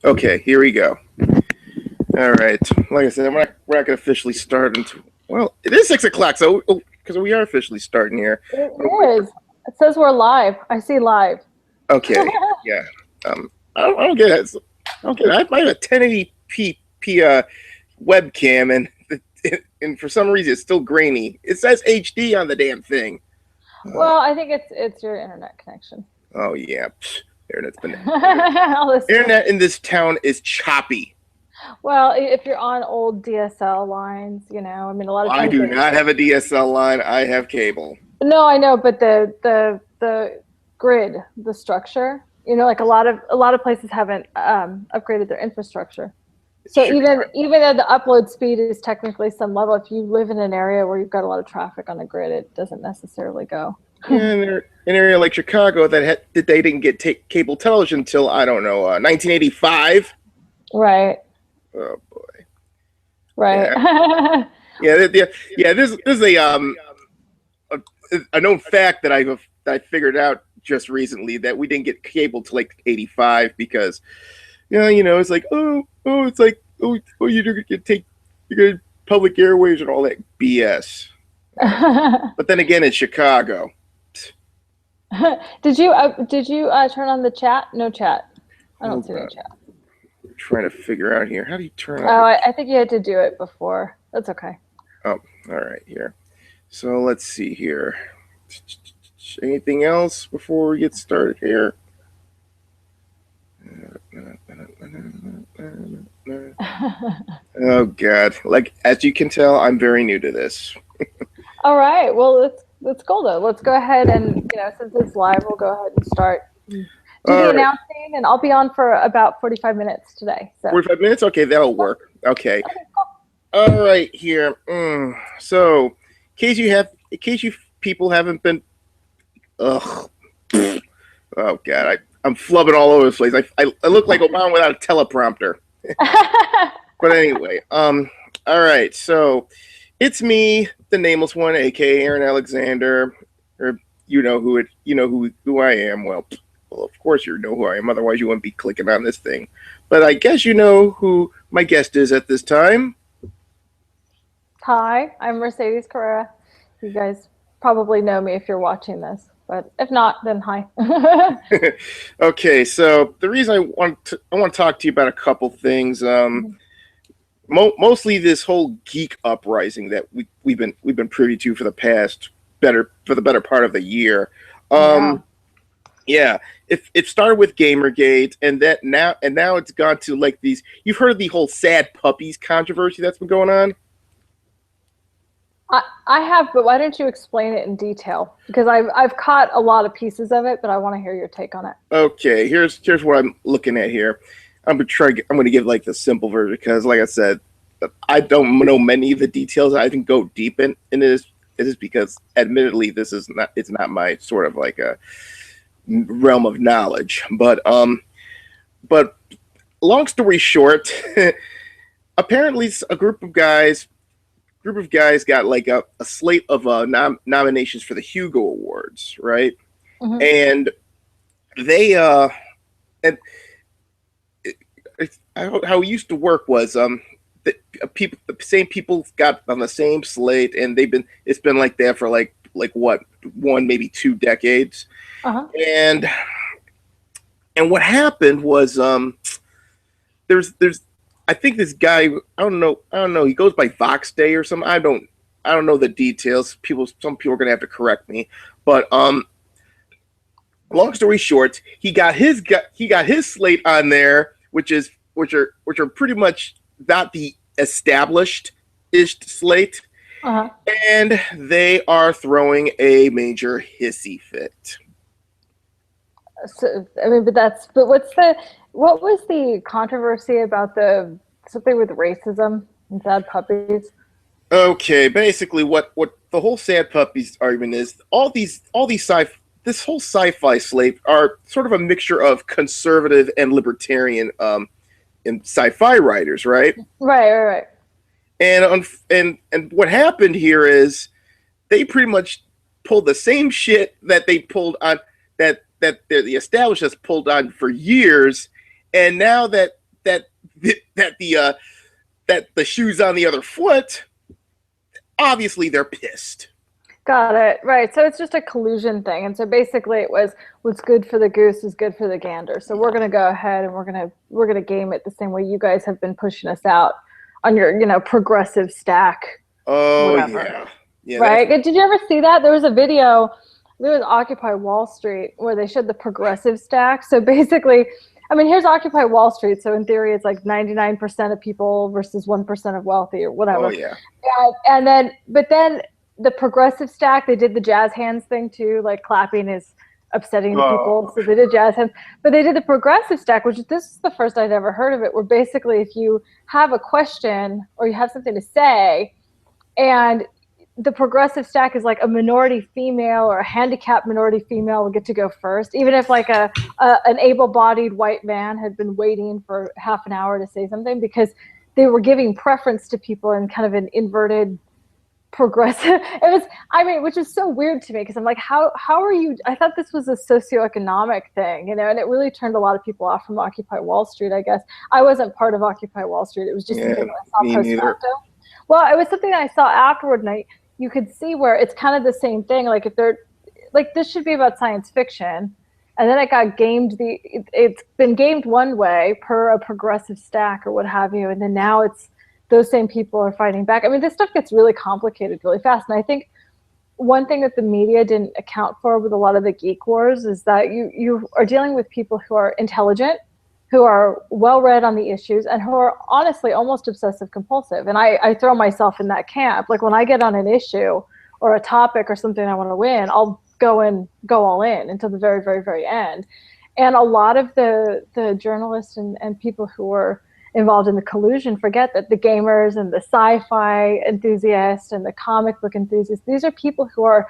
Okay, here we go. All right. Like I said, we're not going to officially start until, well, it is 6 o'clock, so because we are officially starting here. It is. It says we're live. I see live. Okay. Yeah. I don't get it. I don't get it. I have a 1080p webcam, and for some reason it's still grainy. It says HD on the damn thing. Well, I think it's your internet connection. Oh yeah, internet's been internet in this town is choppy. Well, if you're on old DSL lines, you know, I mean, a lot of times I do not have a DSL line. I have cable. No, I know, but the grid, the structure, you know, like a lot of places haven't upgraded their infrastructure. So even though the upload speed is technically some level, if you live in an area where you've got a lot of traffic on a grid, it doesn't necessarily go. Yeah, in an area like Chicago that they didn't get cable television until, I don't know, 1985. Right. Oh boy. Right. Yeah. This is a known fact that I figured out just recently, that we didn't get cable till like 85 because, you know, it's like it's like you're gonna take public airwaves and all that BS. But then again, it's Chicago. Did you turn on the chat? No chat. I don't see no chat. I'm trying to figure out here. How do you turn on? Oh, I think you had to do it before. That's okay. Oh, all right, here. So let's see here. Anything else before we get started here? Oh God! Like, as you can tell, I'm very new to this. All right. Well, let's go though. Let's go ahead and, you know, since it's live, we'll go ahead and start. Do the announcing, and I'll be on for about 45 minutes today. So 45 minutes? Okay, that'll work. Okay. All right, here. So, in case you people haven't been, oh God, I'm flubbing all over the place. I look like Obama without a teleprompter. But anyway, all right. So, it's me, the Nameless one, aka Aaron Alexander, or you know who I am. Well, of course you know who I am. Otherwise, you wouldn't be clicking on this thing. But I guess you know who my guest is at this time. Hi, I'm Mercedes Carrera. You guys probably know me if you're watching this, but if not, then hi. Okay, so the reason I want to talk to you about a couple things. Mostly this whole geek uprising that we've been privy to for the better part of the year. Yeah, it started with GamerGate, and now it's gone to like these. You've heard of the whole SadPuppies controversy that's been going on? I have, but why don't you explain it in detail? Because I've caught a lot of pieces of it, but I want to hear your take on it. Okay, here's what I'm looking at here. I'm going to give like the simple version because, like I said, I don't know many of the details. I can go deep in this. It is because, admittedly, it's not my sort of like a realm of knowledge. But long story short, apparently a group of guys got like a slate of nominations for the Hugo Awards, right? Mm-hmm. And they how it used to work was the same people got on the same slate, and it's been like that for like what, 1 maybe 2 decades. Uh-huh. And what happened was there's I think this guy, I don't know, he goes by Vox Day or something. I don't know the details. Some people are gonna have to correct me. But long story short, he got his slate on there, which are pretty much not the established-ish slate. Uh-huh. And they are throwing a major hissy fit. So, I mean, but what was the controversy about something with racism and SadPuppies? Okay, basically what the whole SadPuppies argument is, this whole sci-fi slate are sort of a mixture of conservative and libertarian and sci-fi writers, right? Right. And what happened here is they pretty much pulled the same shit that they pulled on that the establishments pulled on for years, and now that that the shoe's on the other foot, obviously they're pissed. Got it. Right. So it's just a collusion thing. And so basically it was what's good for the goose is good for the gander. So we're going to go ahead and we're going to game it the same way you guys have been pushing us out on your, progressive stack. Oh, whatever. Yeah. Right. Did you ever see that? There was a video, there was Occupy Wall Street where they showed the progressive stack. So basically, I mean, here's Occupy Wall Street. So in theory, it's like 99% of people versus 1% of wealthy or whatever. Oh, yeah. But then the progressive stack, they did the jazz hands thing too, like clapping is upsetting the people. So they did jazz hands. But they did the progressive stack, which this is the first I'd ever heard of it, where basically if you have a question or you have something to say, and the progressive stack is like a minority female or a handicapped minority female will get to go first, even if like an able-bodied white man had been waiting for half an hour to say something, because they were giving preference to people in kind of an inverted progressive. It was, I mean, which is so weird to me, because I'm like, how are you? I thought this was a socioeconomic thing, and it really turned a lot of people off from Occupy Wall Street, I guess. I wasn't part of Occupy Wall Street. It was just something I saw post facto. Well, it was something I saw afterward, and you could see where it's kind of the same thing. Like if they're like, this should be about science fiction, and then it got gamed. It's been gamed one way per a progressive stack or what have you, and then now it's those same people are fighting back. I mean, this stuff gets really complicated really fast, and I think one thing that the media didn't account for with a lot of the geek wars is that you are dealing with people who are intelligent, who are well-read on the issues, and who are honestly almost obsessive compulsive. And I throw myself in that camp. Like when I get on an issue or a topic or something I want to win, I'll go all in until the very, very, very end. And a lot of the journalists and people who are involved in the collusion forget that the gamers and the sci-fi enthusiasts and the comic book enthusiasts, these are people who are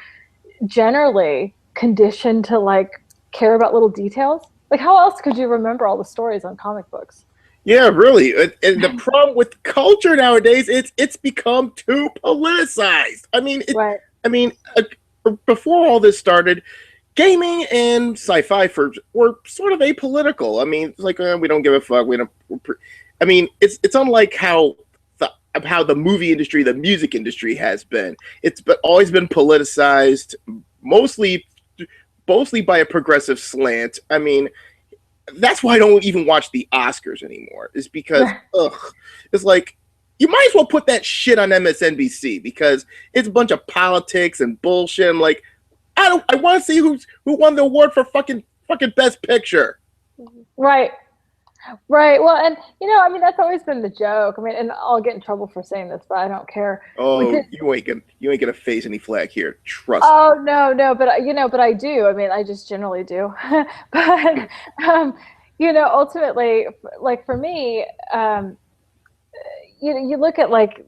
generally conditioned to like care about little details. Like, how else could you remember all the stories on comic books? Yeah, really. And the problem with culture nowadays, it's become too politicized. I mean, before all this started, gaming and sci-fi were sort of apolitical. I mean, it's like we don't give a fuck. It's unlike how the movie industry, the music industry has been. It's always been politicized, mostly by a progressive slant. I mean, that's why I don't even watch the Oscars anymore, is because, it's like, you might as well put that shit on MSNBC, because it's a bunch of politics and bullshit. I'm like, I want to see who won the award for fucking Best Picture. Right. Right. Well, and I mean, that's always been the joke. I mean, and I'll get in trouble for saying this, but I don't care. Oh, you ain't gonna face any flag here. Trust me. Oh no, but I do. I mean, I just generally do. But ultimately, like for me, you look at like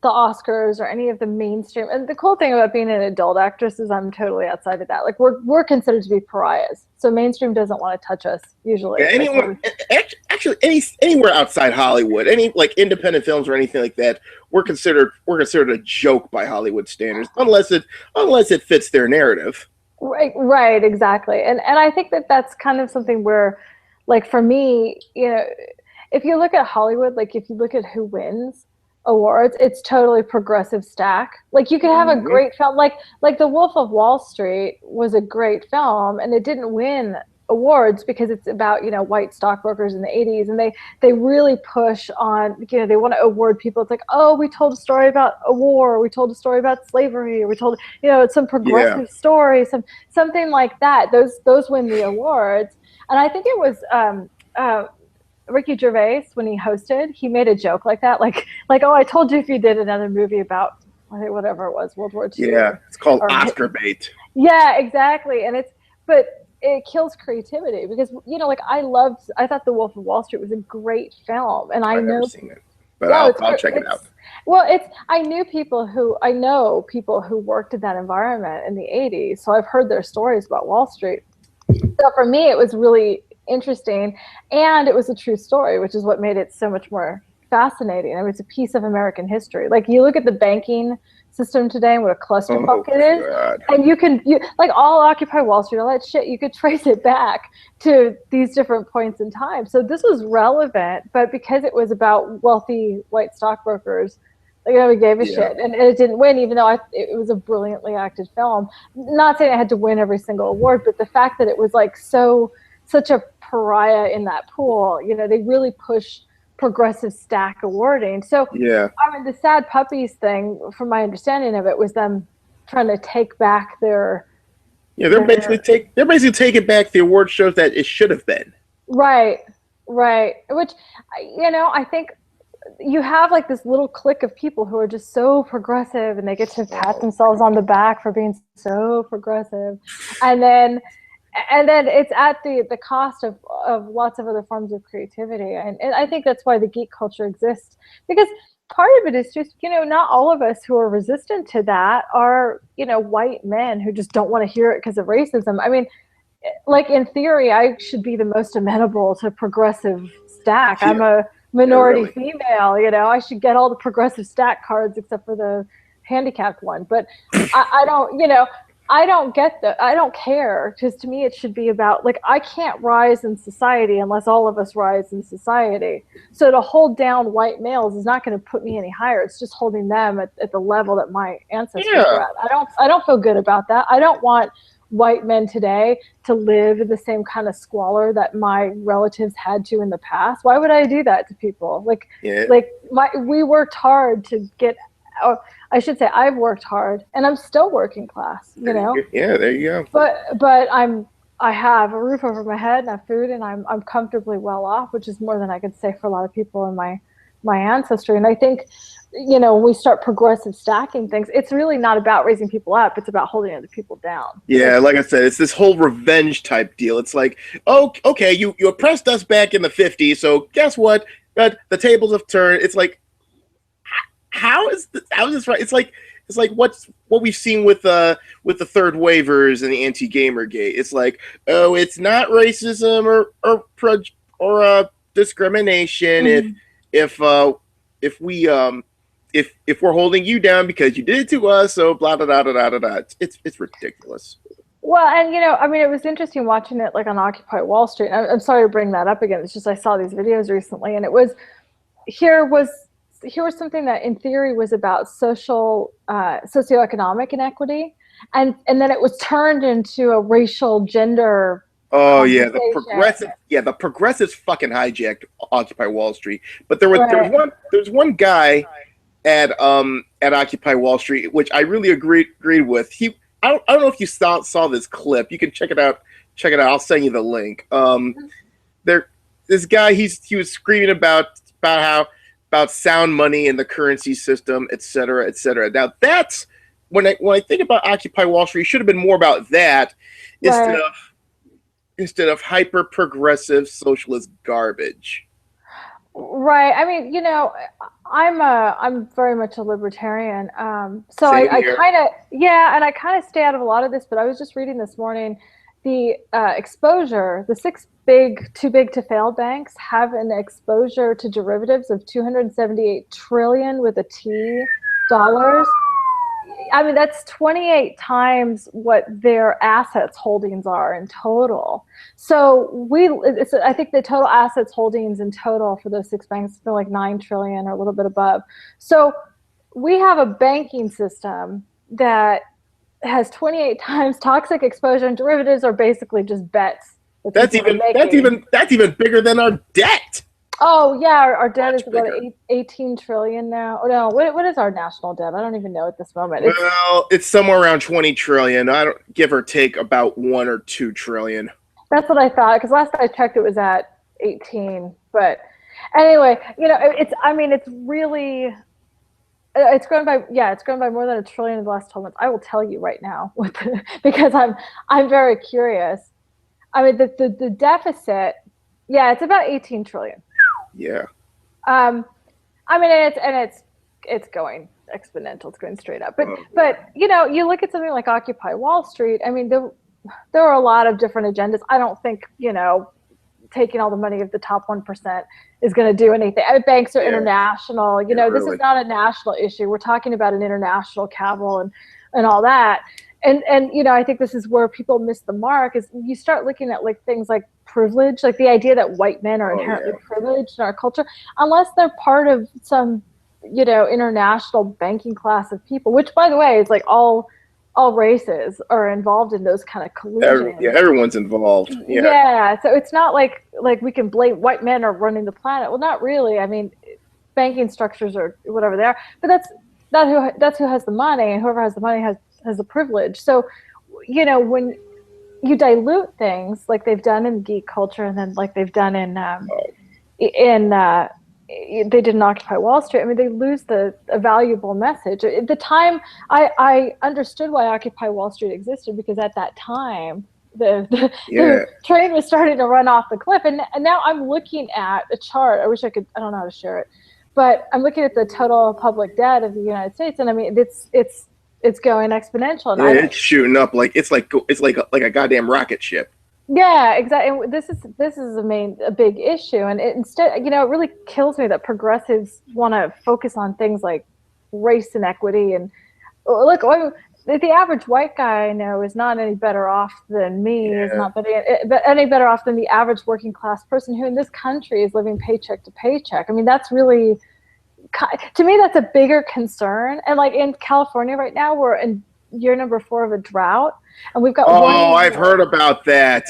the Oscars or any of the mainstream, and the cool thing about being an adult actress is I'm totally outside of that. Like we're considered to be pariahs, so mainstream doesn't want to touch us usually. Yeah, anywhere outside Hollywood, any like independent films or anything like that, we're considered a joke by Hollywood standards, unless it fits their narrative. Right, exactly, and I think that's kind of something where, like for me, if you look at Hollywood, like if you look at who wins awards, it's totally progressive stack. Like you could have a great film, like The Wolf of Wall Street was a great film, and it didn't win awards because it's about white stockbrokers in the 80s, and they really push on they want to award people. It's like, oh, we told a story about a war, we told a story about slavery, or we told it's some progressive story, something like that. Those win the awards. And I think it was Ricky Gervais, when he hosted, he made a joke like that, like, oh, I told you if you did another movie about whatever it was, World War II. Yeah, it's called Oscar bait. Yeah, exactly. And but it kills creativity, because like I thought The Wolf of Wall Street was a great film, and I've never seen it, but I'll check it out. Well, I know people who worked in that environment in the 80s, so I've heard their stories about Wall Street. So for me, it was really interesting, and it was a true story, which is what made it so much more fascinating. I mean, it's a piece of American history. Like, you look at the banking system today and what a clusterfuck it is, God. and you like all Occupy Wall Street, all that shit, you could trace it back to these different points in time. So this was relevant, but because it was about wealthy white stockbrokers, like, nobody gave a shit, and it didn't win, even though it was a brilliantly acted film. Not saying it had to win every single award, but the fact that it was like such a pariah in that pool, you know, they really pushed progressive stack awarding. So Yeah. I mean, the SadPuppies thing, from my understanding of it, was them trying to take back their. Yeah, they're basically taking back the award shows that it should have been. Right. Which, you know, I think you have like this little clique of people who are just so progressive, and they get to pat themselves on the back for being so progressive, and then it's at the cost of lots of other forms of creativity. And I think that's why the geek culture exists, because part of it is just, you know, not all of us who are resistant to that are, you know, white men who just don't want to hear it because of racism. I mean, like, in theory, I should be the most amenable to progressive stack. I'm a minority female, you know, I should get all the progressive stack cards except for the handicapped one. But I don't, you know, I don't get that. I don't care, because to me it should be about, like, I can't rise in society unless all of us rise in society. So to hold down white males is not going to put me any higher. It's just holding them at the level that my ancestors were at. I don't feel good about that. I don't want white men today to live in the same kind of squalor that my relatives had to in the past. Why would I do that to people? We worked hard to get. I should say I've worked hard, and I'm still working class, you know? Yeah, there you go. But I have a roof over my head and I have food, and I'm comfortably well off, which is more than I could say for a lot of people in my ancestry. And I think, you know, when we start progressive stacking things, it's really not about raising people up, it's about holding other people down. Yeah, like I said, it's this whole revenge type deal. It's like, oh, okay, you oppressed us back in the 50s, so guess what? But the tables have turned. It's like, how is this right? It's like what we've seen with the third waivers and the anti-GamerGate. It's like, oh, it's not racism or discrimination if we're holding you down because you did it to us, so blah blah blah blah blah blah. It's ridiculous. Well, and you know, I mean, it was interesting watching it like on Occupy Wall Street. I'm sorry to bring that up again. It's just I saw these videos recently, and here was something that in theory was about socioeconomic inequity, and then it was turned into a racial gender. Oh yeah, the progressives fucking hijacked Occupy Wall Street. But there was one guy at Occupy Wall Street which I really agreed with. I don't know if you saw this clip. You can check it out. I'll send you the link. This guy he was screaming about sound money and the currency system, et cetera, et cetera. Now that's when I think about Occupy Wall Street, it should have been more about that instead of hyper progressive socialist garbage. Right. I mean, you know, I'm very much a libertarian. So I kind of stay out of a lot of this, but I was just reading this morning, the exposure, the six too big to fail banks have an exposure to derivatives of 278 trillion with a T dollars. I mean, that's 28 times what their assets holdings are in total. So I think the total assets holdings in total for those six banks is like 9 trillion or a little bit above. So we have a banking system that has 28 times toxic exposure, and derivatives are basically just bets. That's even bigger than our debt. Oh yeah, our debt is about 18 trillion now. Oh no, what is our national debt? I don't even know at this moment. It's somewhere around 20 trillion. I don't, give or take about 1 or 2 trillion. That's what I thought, because last I checked it was at 18. But anyway, you know, it's grown by more than $1 trillion in the last 12 months. I will tell you right now because I'm very curious. I mean, the deficit, it's about 18 trillion. Yeah. I mean, it's going exponential. It's going straight up. But you know, you look at something like Occupy Wall Street. I mean, there are a lot of different agendas. I don't think, you know, taking all the money of the top 1% is going to do anything. I mean, banks are international. You know, this is not a national issue. We're talking about an international cabal and all that. And you know, I think this is where people miss the mark, is you start looking at like things like privilege, like the idea that white men are inherently privileged in our culture, unless they're part of some, you know, international banking class of people, which by the way is like all races are involved in those kind of collusions. Everyone's involved. So it's not like we can blame white men are running the planet. Well, not really. I mean, banking structures or whatever they are, but that's who has the money, and whoever has the money has the privilege. So, you know, when you dilute things like they've done in geek culture, and then like they've done they didn't Occupy Wall Street. I mean, they lose a valuable message. At the time, I understood why Occupy Wall Street existed, because at that time, the train was starting to run off the cliff. And now I'm looking at a chart. I wish I don't know how to share it, but I'm looking at the total public debt of the United States, and I mean, it's going exponential. And it's shooting up like it's like a goddamn rocket ship. Yeah, exactly. And this is a big issue, and instead, you know, it really kills me that progressives want to focus on things like race inequity. And look, the average white guy I know is not any better off than me. Is not any better off than the average working class person who in this country is living paycheck to paycheck. I mean, that's really, to me, that's a bigger concern. And like in California right now, we're in year number 4 of a drought. And we've got I've heard about that.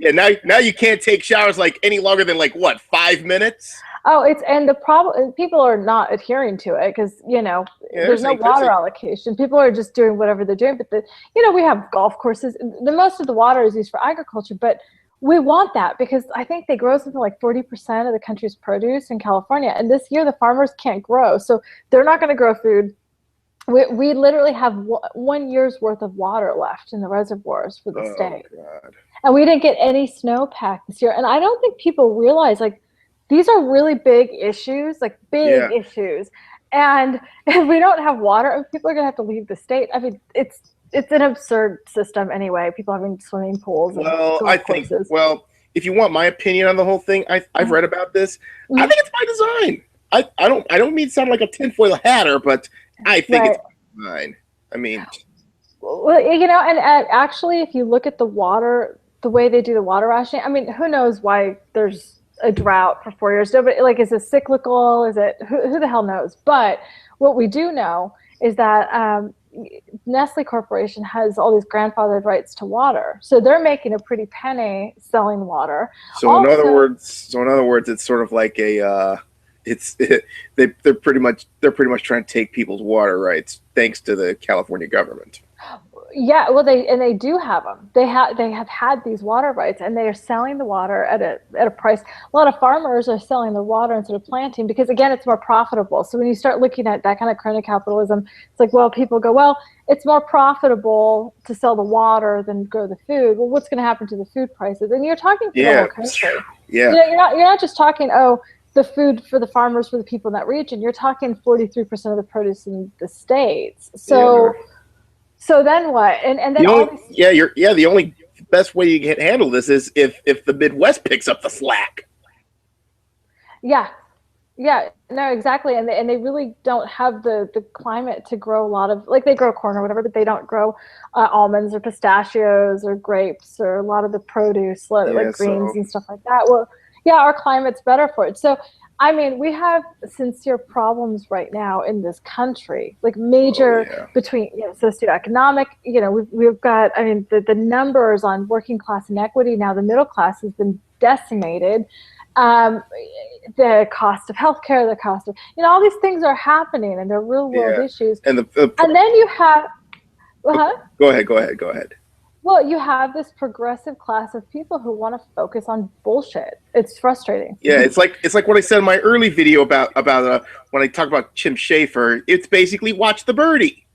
Now you can't take showers like any longer than like what, 5 minutes? And the problem, people are not adhering to it because, you know, there's no water allocation. People are just doing whatever they're doing. But you know, we have golf courses. The most of the water is used for agriculture, but we want that because I think they grow something like 40% of the country's produce in California. And this year the farmers can't grow, so they're not going to grow food. We literally have 1 year's worth of water left in the reservoirs for the state. God. And we didn't get any snowpack this year. And I don't think people realize, like, these are really big issues, like big issues. And if we don't have water, people are going to have to leave the state. I mean, it's an absurd system anyway. People having swimming pools. Well, if you want my opinion on the whole thing, I've read about this. I think it's by design. I don't mean to sound like a tinfoil hatter, but I think it's fine. I mean, well, you know, and actually, if you look at the way they do the water rationing, I mean, who knows why there's a drought for 4 years? Nobody, like, is it cyclical? Is it who the hell knows? But what we do know is that Nestle Corporation has all these grandfathered rights to water, so they're making a pretty penny selling water. So in other words, it's sort of like they're pretty much trying to take people's water rights thanks to the California government. Yeah, well, they do have them. They have had these water rights, and they are selling the water at a price. A lot of farmers are selling the water instead of planting because, again, it's more profitable. So when you start looking at that kind of crony capitalism, it's like, well, people go, well, it's more profitable to sell the water than grow the food. Well, what's going to happen to the food prices? And you're talking for the whole country. Yeah, you know, you're not just talking the food for the farmers, for the people in that region. You're talking 43% of the produce in the States. So. Yeah. So then what? And then the only best way you can handle this is if the Midwest picks up the slack. Yeah, no, exactly. And they really don't have the climate to grow a lot of, like, they grow corn or whatever, but they don't grow almonds or pistachios or grapes or a lot of the produce like greens and stuff like that. Well, yeah, our climate's better for it. So I mean, we have sincere problems right now in this country, like major between, you know, socioeconomic, you know, we've got, I mean, the numbers on working class inequity now, the middle class has been decimated. The cost of healthcare, the cost of, you know, all these things are happening and they're real world issues. And then you have, Go ahead. Well, you have this progressive class of people who want to focus on bullshit. It's frustrating. Yeah, it's like what I said in my early video about when I talk about Tim Schafer. It's basically watch the birdie.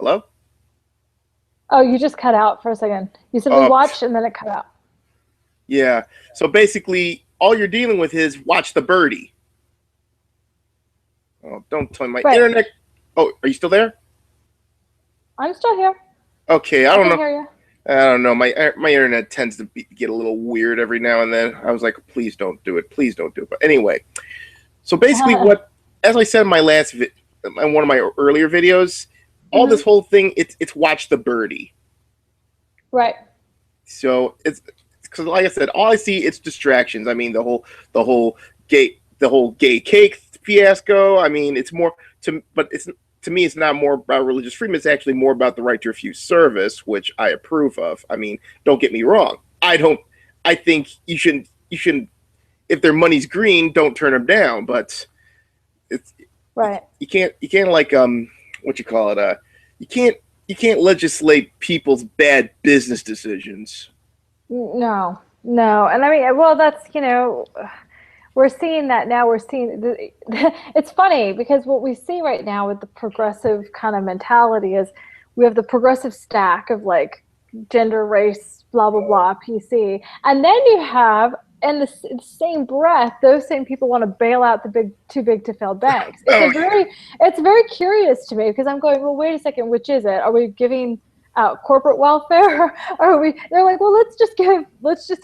Hello? Oh, you just cut out for a second. You said we watch and then it cut out. Yeah. So basically, all you're dealing with is watch the birdie. Oh, don't tell me my internet. Oh, are you still there? I'm still here. Okay, I don't know. Hear you. I don't know. My internet tends to get a little weird every now and then. I was like, please don't do it. Please don't do it. But anyway, so basically, as I said in my in one of my earlier videos, all this whole thing, it's watch the birdie. Right. So it's because, like I said, all I see it's distractions. I mean, the whole gay cake fiasco. I mean, it's more to me, it's not more about religious freedom. It's actually more about the right to refuse service, which I approve of. I mean, don't get me wrong. I think you shouldn't. If their money's green, don't turn them down. But it's right. You can't like what you call it. You can't legislate people's bad business decisions. No, and I mean, well, that's we're seeing that now. We're seeing it's funny because what we see right now with the progressive kind of mentality is we have the progressive stack of like gender, race, blah, blah, blah, PC. And then you have, in the same breath, those same people want to bail out the too big to fail banks. It's very curious to me because I'm going, well, wait a second, which is it? Are we giving out corporate welfare? They're like, well, let's just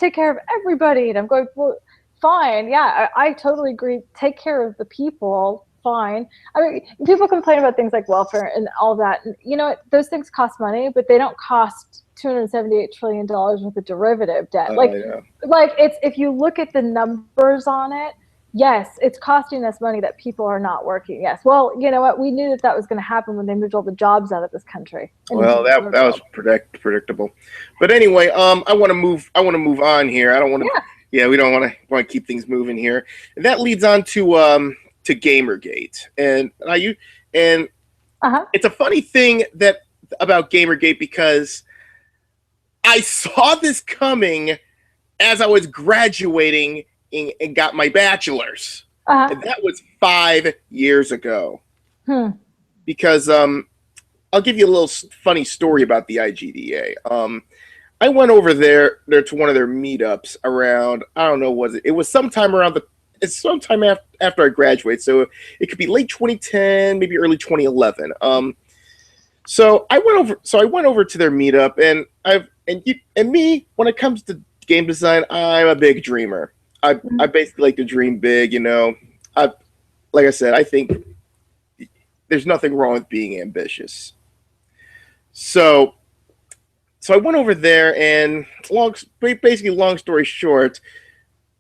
take care of everybody. And I'm going, well, fine, yeah, I totally agree. Take care of the people, fine. I mean, people complain about things like welfare and all that. And, those things cost money, but they don't cost $278 trillion worth of derivative debt. It's if you look at the numbers on it, yes, it's costing us money that people are not working. Yes, well, you know what? We knew that was going to happen when they moved all the jobs out of this country. Well, that was predictable. But anyway, I want to move on here. I don't want to. Yeah. Yeah, we don't want to keep things moving here. And that leads on to GamerGate, and it's a funny thing about GamerGate because I saw this coming as I was graduating and got my bachelor's, and that was 5 years ago. Because I'll give you a little funny story about the IGDA. I went over there to one of their meetups around, I don't know, it was sometime around it's sometime after I graduated, so it could be late 2010, maybe early 2011. So I went over to their meetup, and me, when it comes to game design, I'm a big dreamer. I basically like to dream big, like I said, I think there's nothing wrong with being ambitious. So I went over there, and basically, long story short,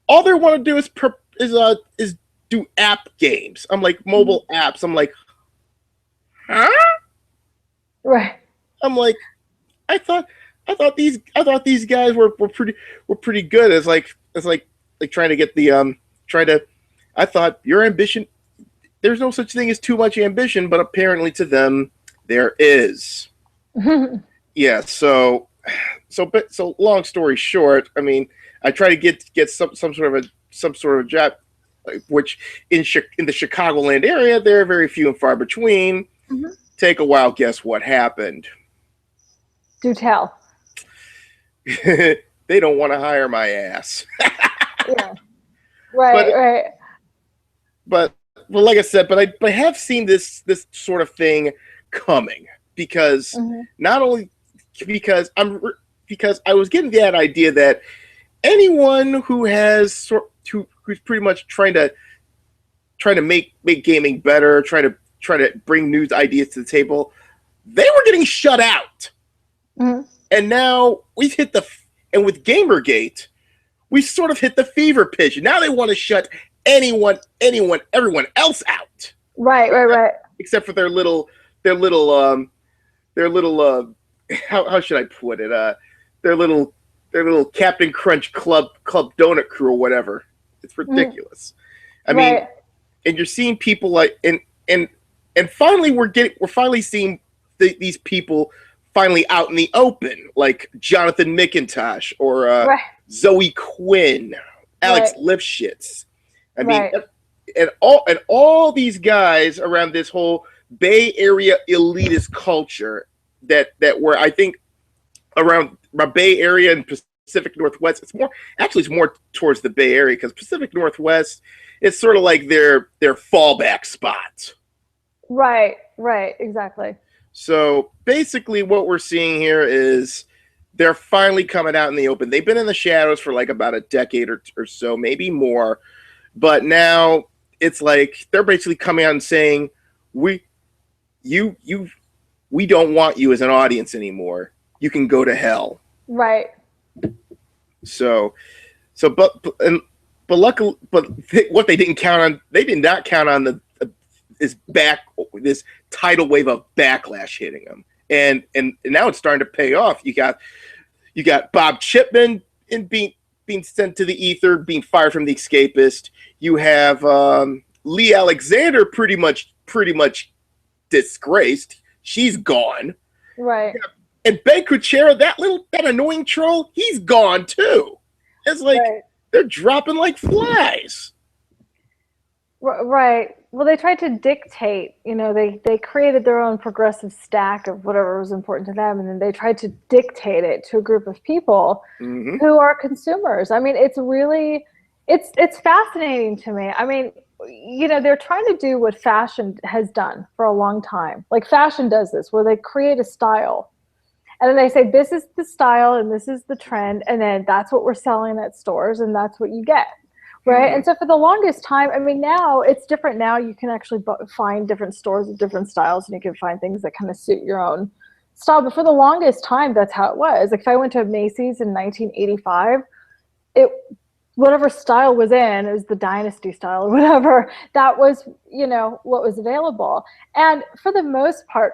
all they want to do is do app games. I'm like, mobile apps. I'm like, huh? Right. I'm like, I thought these guys were pretty good. It's like trying to get I thought your ambition. There's no such thing as too much ambition, but apparently to them there is. Yeah, so long story short, I mean, I try to get some sort of job, which in the Chicagoland area, they're very few and far between. Take a wild guess what happened. Do tell. They don't want to hire my ass. Yeah. Right. But like I said, I have seen this sort of thing coming because not only because I was getting that idea that anyone who's pretty much trying to make gaming better, trying to bring new ideas to the table, they were getting shut out. And now we've hit with GamerGate, we sort of hit the fever pitch. Now they want to shut everyone else out. Right. Except for their little how should I put it? Their little Captain Crunch Club Donut crew or whatever. It's ridiculous. I mean, and you're seeing people like and finally we're finally seeing these people finally out in the open, like Jonathan McIntosh or Zoe Quinn, Alex Lifshitz. I mean, and all these guys around this whole Bay Area elitist culture that were, I think, around my Bay Area and Pacific Northwest. It's more towards the Bay Area because Pacific Northwest, it's sort of like their fallback spot. Right, exactly. So basically what we're seeing here is they're finally coming out in the open. They've been in the shadows for like about a decade or so, maybe more. But now it's like they're basically coming out and saying, we don't want you as an audience anymore. You can go to hell. Right. But luckily, what they didn't count on, they did not count on this tidal wave of backlash hitting them, and now it's starting to pay off. You got Bob Chipman being sent to the ether, being fired from The Escapist. You have Lee Alexander pretty much disgraced. She's gone. Right. And Ben Kuchera, that annoying troll, he's gone too. It's like they're dropping like flies. Right. Well, they tried to dictate, they created their own progressive stack of whatever was important to them, and then they tried to dictate it to a group of people who are consumers. I mean, it's really, it's fascinating to me. I mean, they're trying to do what fashion has done for a long time. Like fashion does this, where they create a style. And then they say, this is the style and this is the trend. And then that's what we're selling at stores and that's what you get. Right. And so for the longest time, I mean, now it's different. Now you can actually find different stores with different styles, and you can find things that kind of suit your own style. But for the longest time, that's how it was. Like if I went to Macy's in 1985, whatever style was in, it was the Dynasty style or whatever, that was, what was available. And for the most part,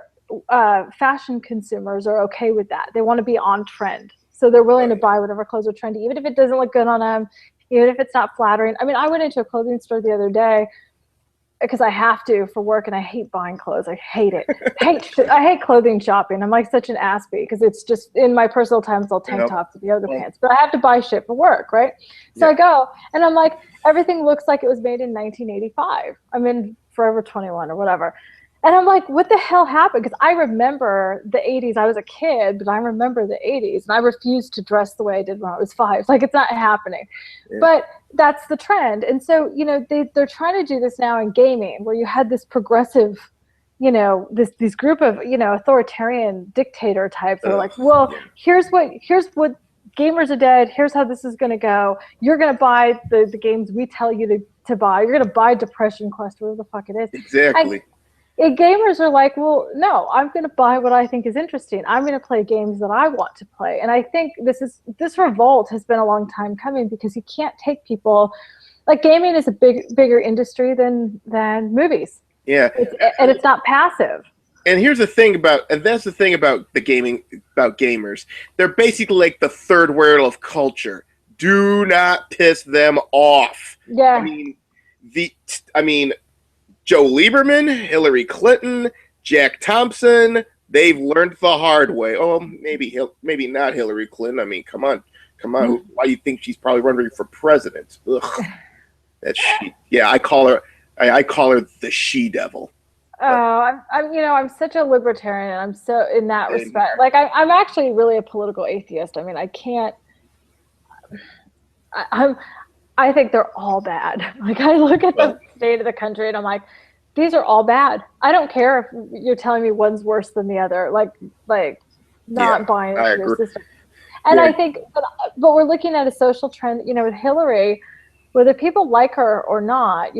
fashion consumers are okay with that. They want to be on trend. So they're willing to buy whatever clothes are trendy, even if it doesn't look good on them, even if it's not flattering. I mean, I went into a clothing store the other day because I have to for work, and I hate buying clothes. I hate it. I hate clothing shopping. I'm like such an ass-bee because it's just in my personal time, it's all tank tops and yoga pants. But I have to buy shit for work, right? So I go, and I'm like, everything looks like it was made in 1985. I'm in Forever 21 or whatever. And I'm like, what the hell happened? Because I remember the 80s. I was a kid, but I remember the 80s. And I refused to dress the way I did when I was 5. Like, it's not happening. Yeah. But that's the trend. And so, they're trying to do this now in gaming, where you had this progressive, this group of, authoritarian dictator types that are like, well, here's what gamers are dead. Here's how this is going to go. You're going to buy the games we tell you to buy. You're going to buy Depression Quest, whatever the fuck it is. Exactly. Gamers are like, well, no, I'm going to buy what I think is interesting. I'm going to play games that I want to play. And I think this revolt has been a long time coming, because you can't take people, like gaming is a bigger industry than movies. Yeah. And it's not passive. And that's the thing about the gaming, about gamers. They're basically like the third world of culture. Do not piss them off. Yeah. I mean, Joe Lieberman, Hillary Clinton, Jack Thompson, they've learned the hard way. Oh, maybe not Hillary Clinton. I mean, come on. Why do you think she's probably running for president? Ugh. That's she. Yeah, I call her the she-devil. Oh, I'm such a libertarian, and I'm so, in that respect, like I'm actually really a political atheist. I mean, I can't. I think they're all bad. Like I look at the state of the country and I'm like, these are all bad. I don't care if you're telling me one's worse than the other. Like not buying into their system. And I think, but we're looking at a social trend, with Hillary, whether people like her or not,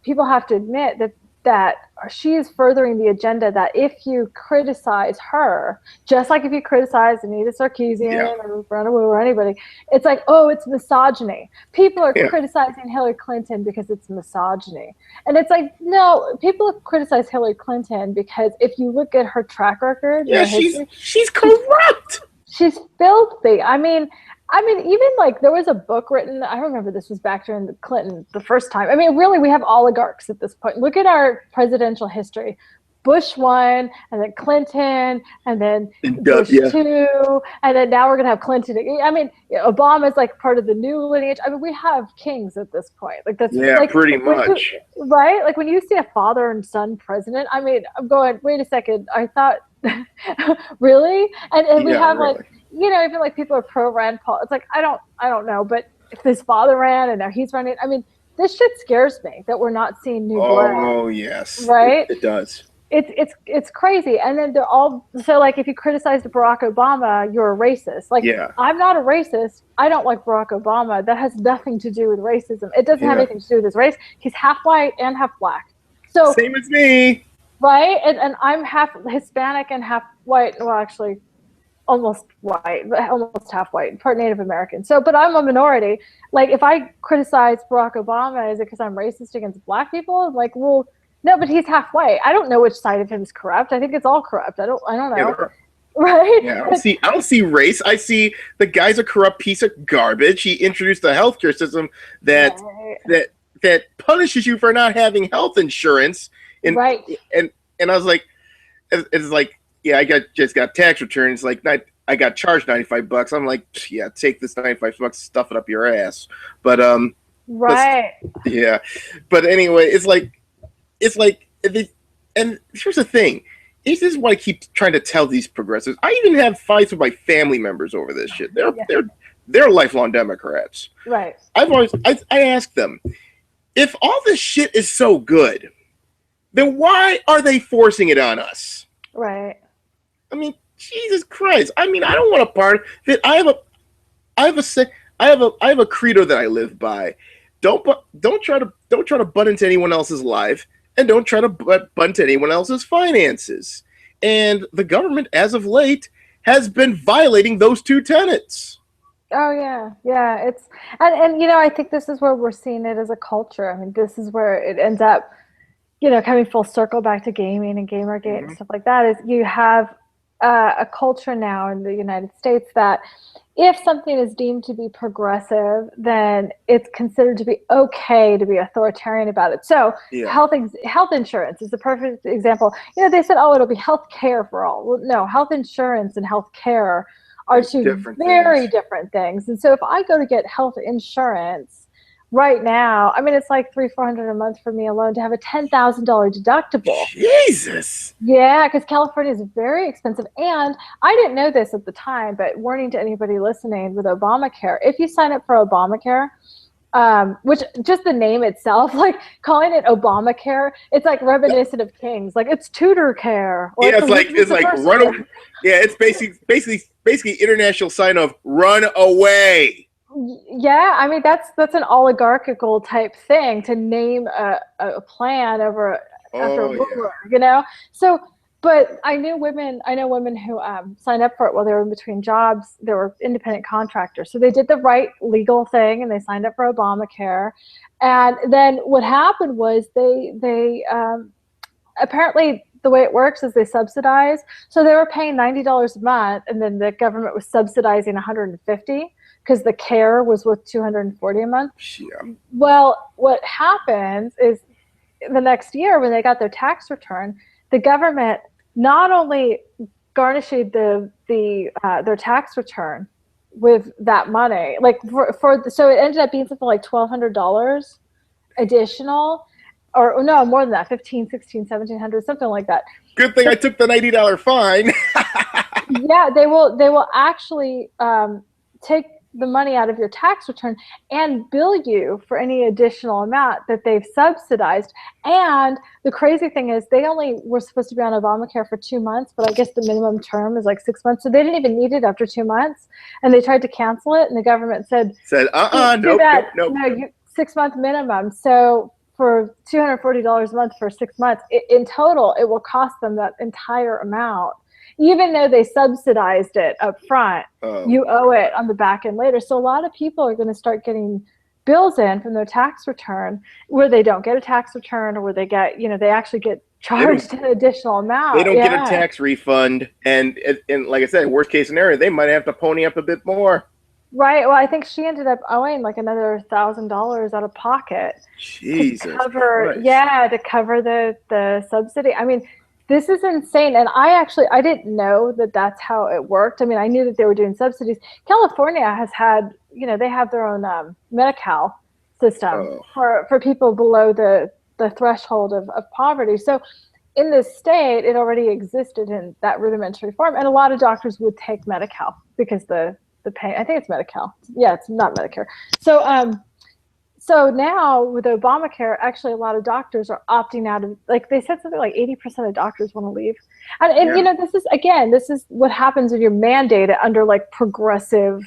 people have to admit that she is furthering the agenda that if you criticize her, just like if you criticize Anita Sarkeesian or Brenna Wu or anybody, it's like, oh, it's misogyny. People are criticizing Hillary Clinton because it's misogyny. And it's like, no, people criticize Hillary Clinton because if you look at her track record, she's corrupt. She's filthy. I mean, even like there was a book written, I remember this was back during the Clinton, the first time. I mean, really, we have oligarchs at this point. Look at our presidential history. Bush 1, and then Clinton, and then Bush 2, and then now we're going to have Clinton. I mean, Obama's like part of the new lineage. I mean, we have kings at this point. Like that's pretty much. Right? Like when you see a father and son president, I mean, I'm going, wait a second, I thought, really? And we have really. Like, even like people are pro Rand Paul. It's like, I don't know, but if his father ran and now he's running, I mean, this shit scares me that we're not seeing new blood. Oh yes, right? It does. it's crazy. And then they're all, so like if you criticized Barack Obama, you're a racist. Like, Yeah. I'm not a racist. I don't like Barack Obama. That has nothing to do with racism. It doesn't have anything to do with his race. He's half white and half black. So same as me. right, and I'm half Hispanic and half white. Well, actually, almost white, but almost half white, part Native American. So, but I'm a minority. Like, if I criticize Barack Obama, is it because I'm racist against black people? Like, well, no, but he's half white. I don't know which side of him is corrupt. I think it's all corrupt. I don't know. Yeah, right? Yeah, I don't see race. I see the guy's a corrupt piece of garbage. He introduced a healthcare system that punishes you for not having health insurance. And and I was like, it's like, yeah, I just got tax returns. Like, I got charged $95. I'm like, yeah, take this $95, stuff it up your ass. But yeah. But anyway, it's like, and here's the thing. This is what I keep trying to tell these progressives. I even have fights with my family members over this shit. They're lifelong Democrats. Right. I ask them, if all this shit is so good, then why are they forcing it on us? Right. I mean, Jesus Christ. I mean, I don't want a part of it. I have a credo that I live by. Don't try to butt into anyone else's life, and don't try to butt into anyone else's finances. And the government, as of late, has been violating those two tenets. Oh yeah. It's and I think this is where we're seeing it as a culture. I mean, this is where it ends up, coming full circle back to gaming and GamerGate and stuff like that. Is you have a culture now in the United States that if something is deemed to be progressive, then it's considered to be okay to be authoritarian about it. So health insurance is the perfect example. They said, oh, it'll be health care for all. Well, no, health insurance and health care are two very different things. And so if I go to get health insurance right now, I mean, it's like $300-400 a month for me alone to have a $10,000 deductible. Jesus. Yeah, because California is very expensive. And I didn't know this at the time, but warning to anybody listening with Obamacare, if you sign up for Obamacare, which just the name itself, like calling it Obamacare, it's like reminiscent of Kings. Like, it's tutor care. Or it's like run away. Yeah, it's basically international sign of run away. Yeah, I mean, that's an oligarchical type thing to name a plan after a ruler, So, but I know women who signed up for it while they were in between jobs. They were independent contractors, so they did the right legal thing and they signed up for Obamacare. And then what happened was they apparently, the way it works is they subsidize. So they were paying $90 a month, and then the government was subsidizing $150 because the care was worth $240 a month. Yeah. Well, what happens is the next year when they got their tax return, the government not only garnished their tax return with that money, like so it ended up being something like $1,200 additional. Or no, more than that, $1,500, $1,600, $1,700, something like that. Good thing I took the $90 fine. Yeah, they will actually take the money out of your tax return and bill you for any additional amount that they've subsidized. And the crazy thing is they only were supposed to be on Obamacare for 2 months, but I guess the minimum term is like 6 months. So they didn't even need it after 2 months. And they tried to cancel it, and the government said, nope. No, 6 month minimum. So for $240 a month for 6 months, in total, it will cost them that entire amount. Even though they subsidized it up front, you owe it on the back end later. So a lot of people are going to start getting bills in from their tax return where they don't get a tax return, or where they get, they actually get charged an additional amount. They don't get a tax refund. And like I said, worst case scenario, they might have to pony up a bit more. Right. Well, I think she ended up owing like another $1,000 out of pocket. Jesus. To cover the subsidy. I mean, this is insane. And I didn't know that that's how it worked. I mean, I knew that they were doing subsidies. California has had, they have their own Medi-Cal system for people below the threshold of poverty. So in this state, it already existed in that rudimentary form. And a lot of doctors would take Medi-Cal because the pay, I think it's Medi-Cal. Yeah, it's not Medicare. So So now with Obamacare, actually a lot of doctors are opting out of, like they said something like 80% of doctors want to leave. And you know, this is what happens when you're mandated under like progressive.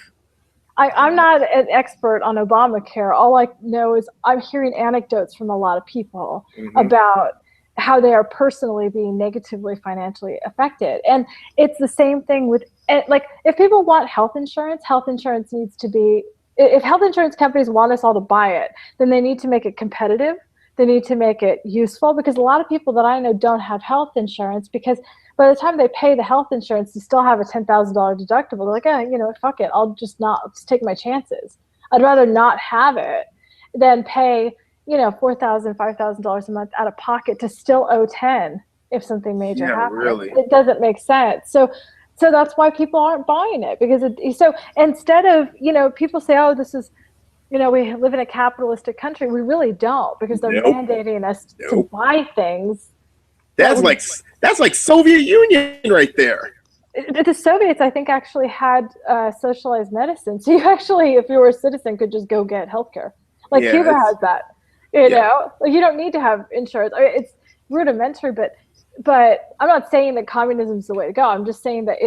I'm not an expert on Obamacare. All I know is I'm hearing anecdotes from a lot of people about how they are personally being negatively financially affected. And it's the same thing with, like, if people want health insurance needs to be, if health insurance companies want us all to buy it, then they need to make it competitive. They need to make it useful, because a lot of people that I know don't have health insurance because by the time they pay the health insurance, you still have a $10,000 deductible. They're like, you know, fuck it. I'll just take my chances. I'd rather not have it than pay, you know, $4,000, $5,000 a month out of pocket to still owe 10 if something major happens. Really. It doesn't make sense. So that's why people aren't buying it, because so instead of, you know, people say, oh, this is, you know, we live in a capitalistic country. We really don't, because they're mandating us to buy things. That's like Soviet Union right there. The Soviets, I think, actually had socialized medicine. So you actually, if you were a citizen, could just go get healthcare. Like Cuba has that. You know, like you don't need to have insurance. I mean, it's rudimentary, but I'm not saying that communism is the way to go. I'm just saying that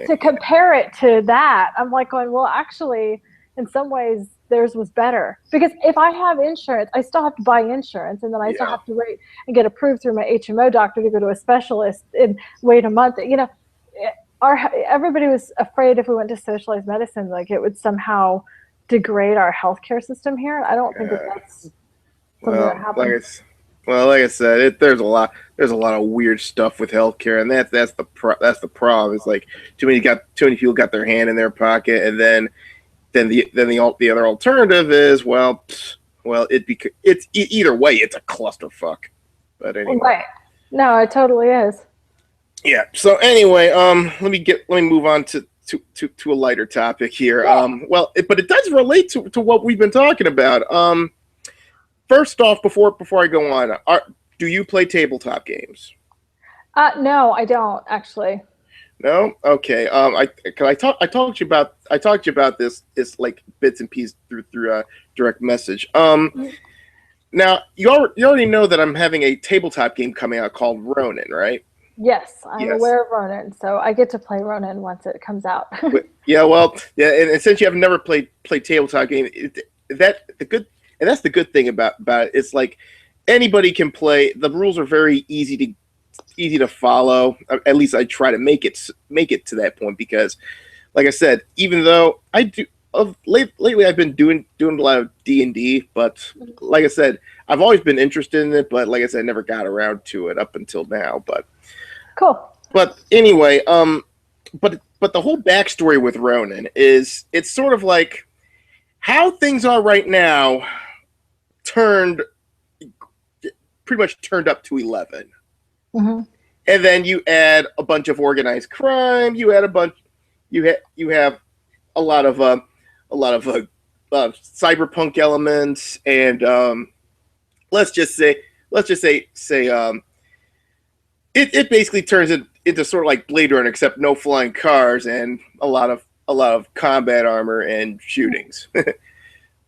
to compare it to that, I'm like going, well, actually, in some ways, theirs was better, because if I have insurance, I still have to buy insurance, and then I still have to wait and get approved through my HMO doctor to go to a specialist and wait a month. You know, everybody was afraid if we went to socialized medicine, like it would somehow degrade our healthcare system here. I don't think that's something that happens. Like I said, there's a lot of weird stuff with healthcare, and that's the problem. It's like too many people got their hand in their pocket, and then the other alternative is it's either way, it's a clusterfuck. But anyway, right? No, it totally is. Yeah. So anyway, let me move on to a lighter topic here. But it does relate to what we've been talking about. First off, before I go on, do you play tabletop games? No, I don't actually. No? Okay. I talked to you about this like bits and pieces through direct message. Now you already know that I'm having a tabletop game coming out called RoNIN, right? Yes, I'm aware of RoNIN, so I get to play RoNIN once it comes out. And since you have never played tabletop game, that's the good thing about it. It's like anybody can play. The rules are very easy to follow. At least I try to make it to that point, because, like I said, even though I do lately, I've been doing a lot of D&D, but like I said, I've always been interested in it. But like I said, I never got around to it up until now. But cool. But anyway, but the whole backstory with RoNIN is it's sort of like how things are right now pretty much turned up to 11. Mm-hmm. And then you add a bunch of organized crime. You have a lot of cyberpunk elements, and let's just say it basically turns into sort of like Blade Runner, except no flying cars and a lot of combat armor and shootings.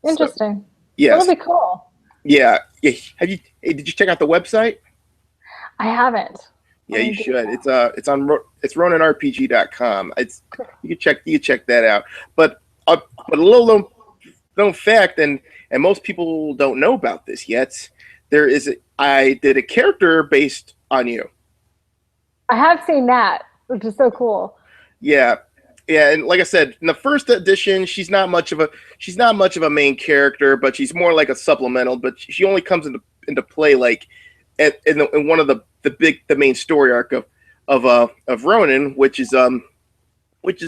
Interesting. Yes. That'll be cool. Yeah. Did you check out the website? I haven't. Yeah, you should. It's RoNINRPG.com. You can check that out. But a little known fact, and most people don't know about this yet. I did a character based on you. I have seen that, which is so cool. Yeah, and like I said, in the first edition, she's not much of a main character, but she's more like a supplemental. But she only comes into play like in one of the main story arc of RoNIN, which is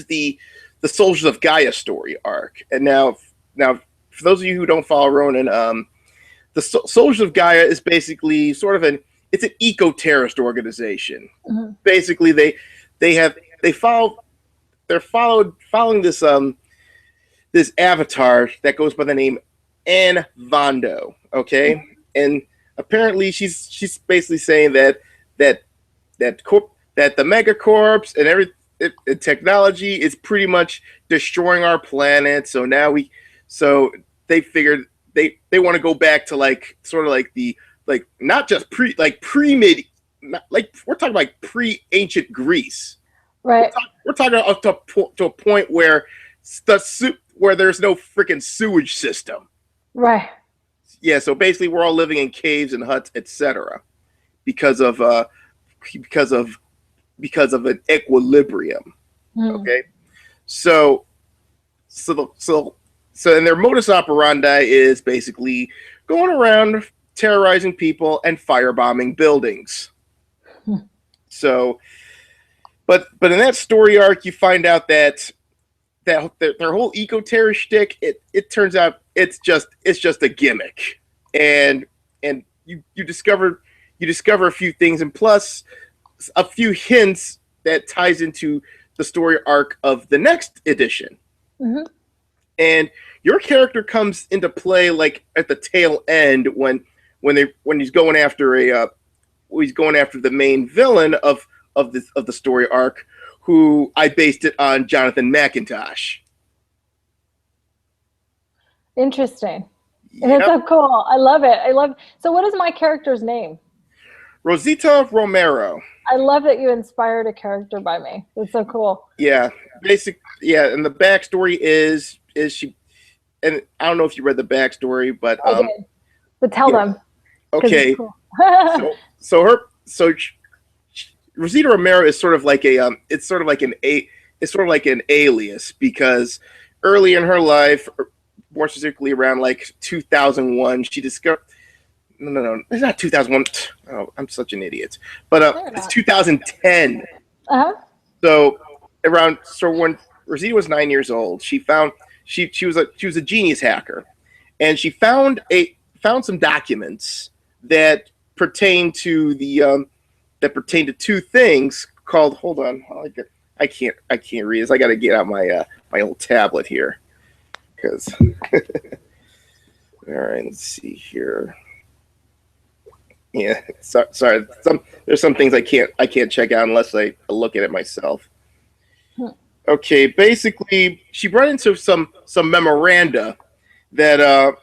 the Soldiers of Gaia story arc. And now for those of you who don't follow RoNIN, the Soldiers of Gaia is basically sort of an eco-terrorist organization. Mm-hmm. Basically, they're following this avatar that goes by the name Anne Vondo. Okay, and apparently she's basically saying that the megacorps and technology is pretty much destroying our planet. So they figured they want to go back to like sort of like the like not just pre-mid, like we're talking like pre-ancient Greece. Right. We're talking up to a point where where there's no freaking sewage system. Right. Yeah, so basically we're all living in caves and huts, etc. because of because of an equilibrium. Okay, so and their modus operandi is basically going around terrorizing people and firebombing buildings. So, but in that story arc, you find out that their whole eco-terror shtick, it turns out it's just a gimmick, and you discover a few things, and plus a few hints that ties into the story arc of the next edition. Mm-hmm. And your character comes into play like at the tail end when he's going after the main villain of the story arc, who I based it on Jonathan McIntosh. Interesting. And it's so cool. I love it. So what is my character's name? Rosita Romero. I love that you inspired a character by me. It's so cool. Yeah. And the backstory is she, and I don't know if you read the backstory, but I did. But tell them. Okay. Cool. Rosita Romero is sort of like an alias, because early in her life, more specifically around like 2001, she discovered. No, it's not 2001. Oh, I'm such an idiot. But it's 2010. So when Rosita was 9 years old, she found she was a genius hacker, and she found some documents that pertain to two things called. Hold on, I can't read this. I got to get out my old tablet here, because. All right, let's see here. Yeah, sorry. There's some things I can't check out unless I look at it myself. Okay, basically, she brought into some memoranda that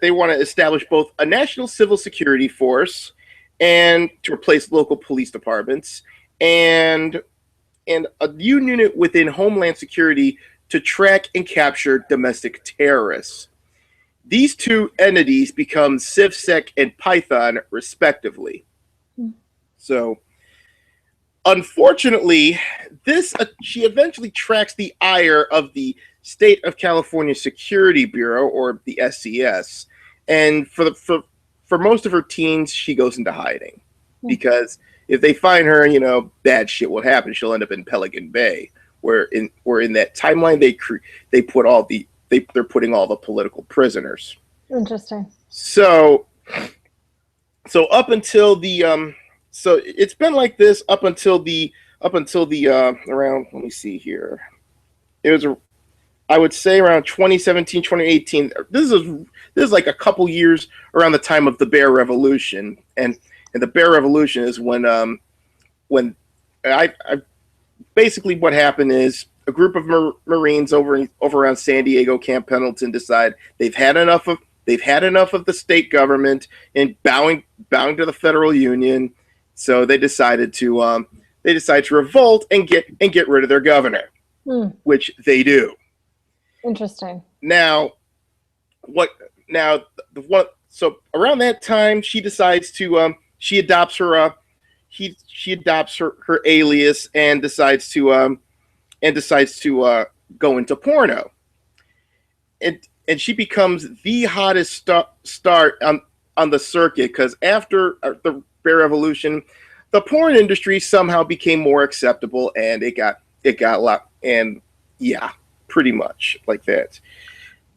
they want to establish both a national civil security force and to replace local police departments, and a new unit within Homeland Security to track and capture domestic terrorists. These two entities become CivSec and Python, respectively. So, unfortunately, she eventually tracks the ire of the State of California Security Bureau, or the SCS, and for most of her teens, she goes into hiding, because if they find her, bad shit will happen. She'll end up in Pelican Bay, where in that timeline they put they're putting all the political prisoners. Interesting. So up until the so it's been like this up until the around, let me see here. It was I would say around 2017, 2018. This is like a couple years around the time of the Bear Revolution, and the Bear Revolution is when I basically what happened is a group of Marines over around San Diego, Camp Pendleton, decide they've had enough of the state government and bowing to the federal union. So they decided to revolt and get rid of their governor, which they do. Interesting. Now, so around that time, she decides to she adopts her alias and decides to go into porno, and she becomes the hottest star on the circuit, because after the Bear Revolution, the porn industry somehow became more acceptable, and it got a lot, and yeah, pretty much like that.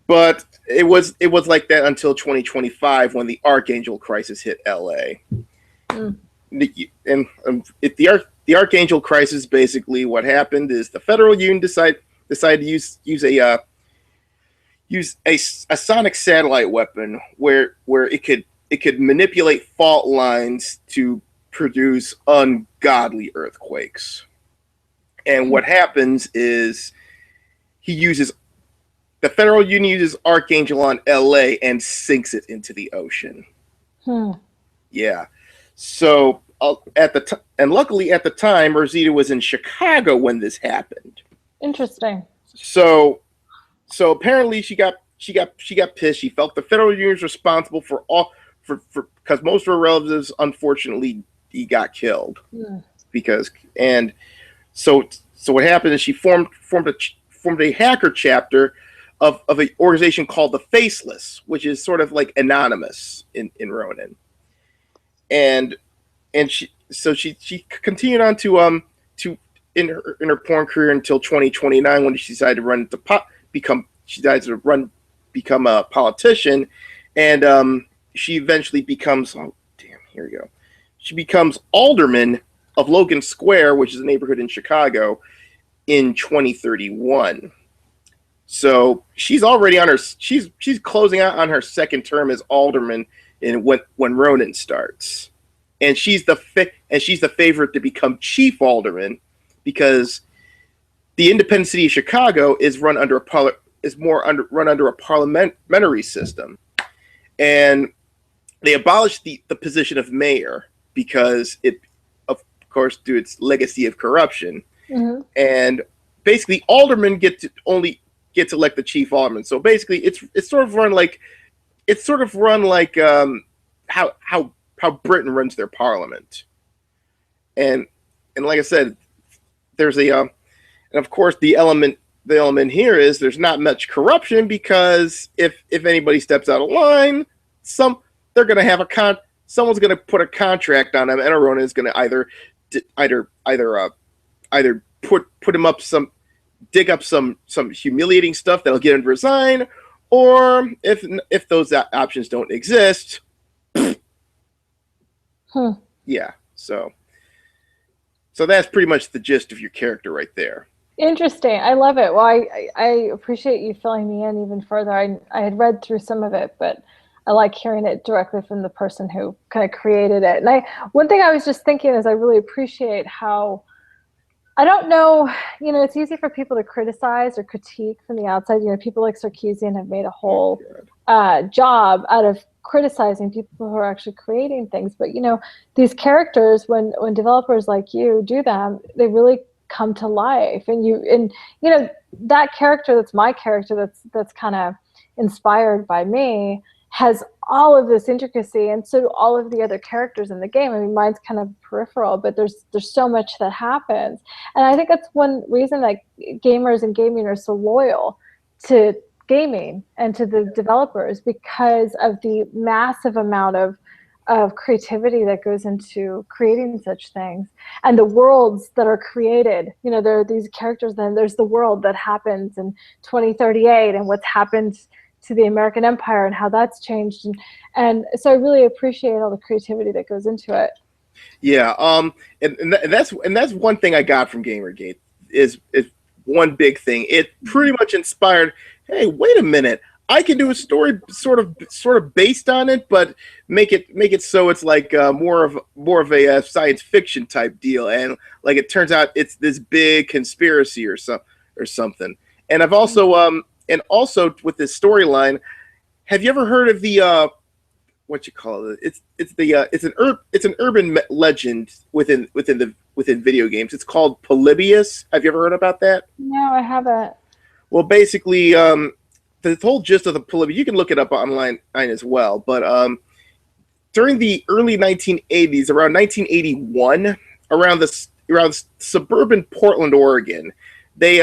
But it was like that until 2025, when the Archangel crisis hit LA. And the Archangel crisis, basically what happened is the federal union decided to use a sonic satellite weapon where it could manipulate fault lines to produce ungodly earthquakes. And what happens is he uses the Federal Union uses Archangel on LA and sinks it into the ocean. Yeah. So and luckily at the time, Rosita was in Chicago when this happened. Interesting. So apparently she got pissed. She felt the Federal Union was responsible for because most of her relatives, unfortunately, he got killed. So what happened is she formed a hacker chapter of an organization called the Faceless, which is sort of like anonymous in RoNIN. And she continued on to in her porn career until 2029 when she decided to become a politician, and she eventually becomes she becomes alderman of Logan Square, which is a neighborhood in Chicago, in 2031. So she's already she's closing out on her second term as alderman when RoNIN starts, and she's the favorite to become chief alderman because the independent city of Chicago is run under a parliamentary system, and they abolished the position of mayor because it, of course, due to its legacy of corruption. And basically, aldermen get to elect the chief alderman. So basically, it's sort of run like how Britain runs their parliament. And like I said, there's and of course the element here is there's not much corruption because if anybody steps out of line, someone's going to put a contract on them, and RoNIN is going to either put him up dig up some humiliating stuff that'll get him to resign, or if those options don't exist, yeah. So that's pretty much the gist of your character right there. Interesting. I love it. Well, I appreciate you filling me in even further. I had read through some of it, but I like hearing it directly from the person who kind of created it. And one thing I was just thinking is I really appreciate how, I don't know, it's easy for people to criticize or critique from the outside. People like Sarkeesian have made a whole job out of criticizing people who are actually creating things. But, these characters, when developers like you do them, they really come to life. And that character that's my character that's kind of inspired by me has all of this intricacy, and so do all of the other characters in the game. I mean, mine's kind of peripheral, but there's so much that happens. And I think that's one reason that gamers and gaming are so loyal to gaming and to the developers, because of the massive amount of creativity that goes into creating such things, and the worlds that are created. There are these characters, then there's the world that happens in 2038 and what's happened to the American Empire and how that's changed, and so I really appreciate all the creativity that goes into it. Yeah, and that's one thing I got from GamerGate is one big thing. It pretty much inspired, hey, wait a minute, I can do a story sort of based on it, but make it so it's like more of a science fiction type deal, and like it turns out it's this big conspiracy or something. And I've also and also with this storyline, have you ever heard of the what you call it? It's an urban legend within video games. It's called Polybius. Have you ever heard about that? No, I haven't. Well, basically, the whole gist of the Polybius, you can look it up online as well. But during the early 1980s, around 1981, around suburban Portland, Oregon, they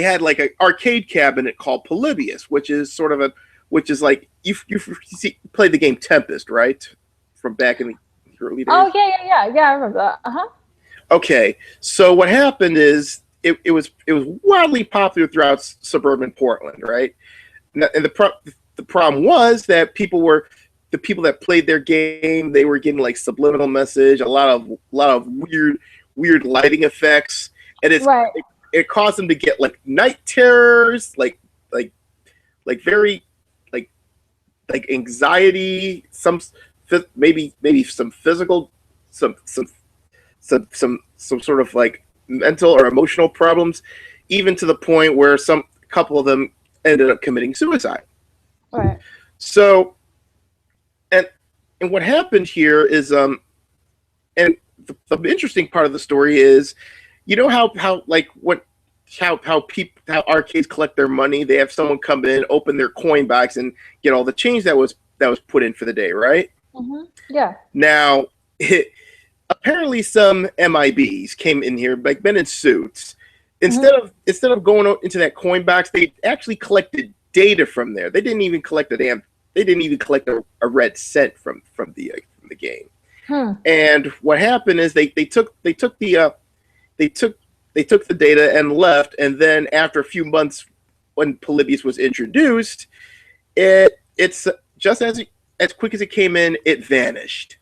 had like an arcade cabinet called Polybius, which is like you played the game Tempest, right? From back in the early days. Oh yeah, I remember that. Okay, so what happened is it was wildly popular throughout suburban Portland, right? And the problem was that the people that played their game, they were getting like subliminal message, a lot of weird lighting effects, and it caused them to get like night terrors, like very like anxiety, maybe some physical, some sort of like mental or emotional problems, even to the point where a couple of them ended up committing suicide. Right. So, and what happened here is, and the interesting part of the story is, you know how arcades collect their money. They have someone come in, open their coin box, and get all the change that was put in for the day, right? Mm-hmm. Yeah. Now, apparently, some MIBs came in here, like men in suits. Instead of going into that coin box, they actually collected data from there. They didn't even collect a red cent from the game. And what happened is they took the data and left. And then after a few months, when Polybius was introduced, it's just as quick as it came in, it vanished.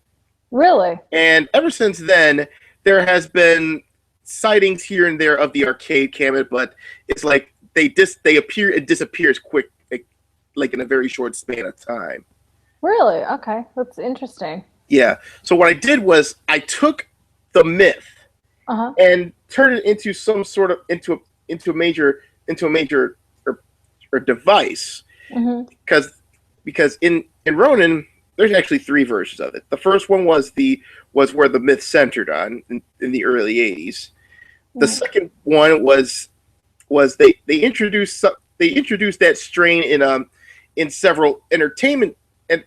Really? And ever since then, there has been sightings here and there of the arcade cabinet, but it's like they appear and disappears quick, like in a very short span of time. Really? Okay, that's interesting. Yeah. So what I did was I took the myth and turned it into some sort of into a major or device, because in RoNIN there's actually 3 versions of it. The first one was where the myth centered on in the early 80s. The second one was they introduced that strain in several entertainment and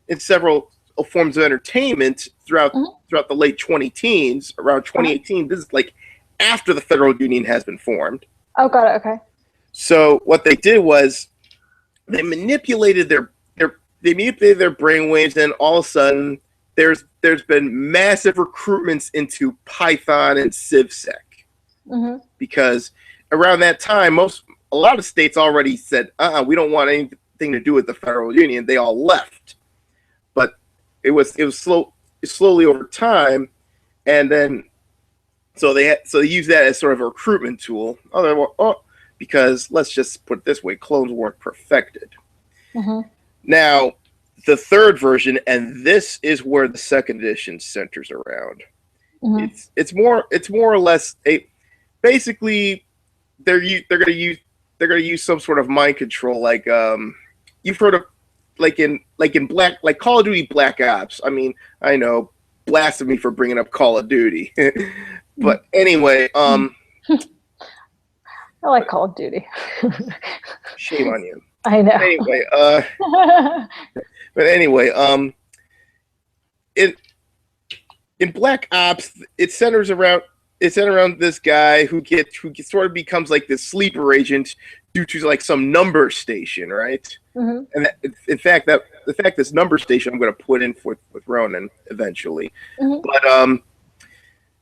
in several forms of entertainment throughout the late 2010s. Around 2018, this is like after the federal union has been formed. Oh, got it. Okay. So what they did was they manipulated their brainwaves, and all of a sudden there's been massive recruitments into Python and CivSec. Because around that time, a lot of states already said, we don't want anything to do with the federal union. They all left, but it was slowly over time, and then so they used that as sort of a recruitment tool. Because let's just put it this way, clones weren't perfected. Now, the third version, and this is where the second edition centers around. It's more or less basically they're gonna use some sort of mind control, like you've heard of like in Call of Duty Black Ops. I mean, I know, blasphemy for bringing up Call of Duty, but anyway, I like Call of Duty. Shame on you. I know. Anyway, but anyway, in Black Ops, it centers around this guy who sort of becomes like this sleeper agent due to like some number station, right? And in fact, this number station I'm going to put in with RoNIN eventually.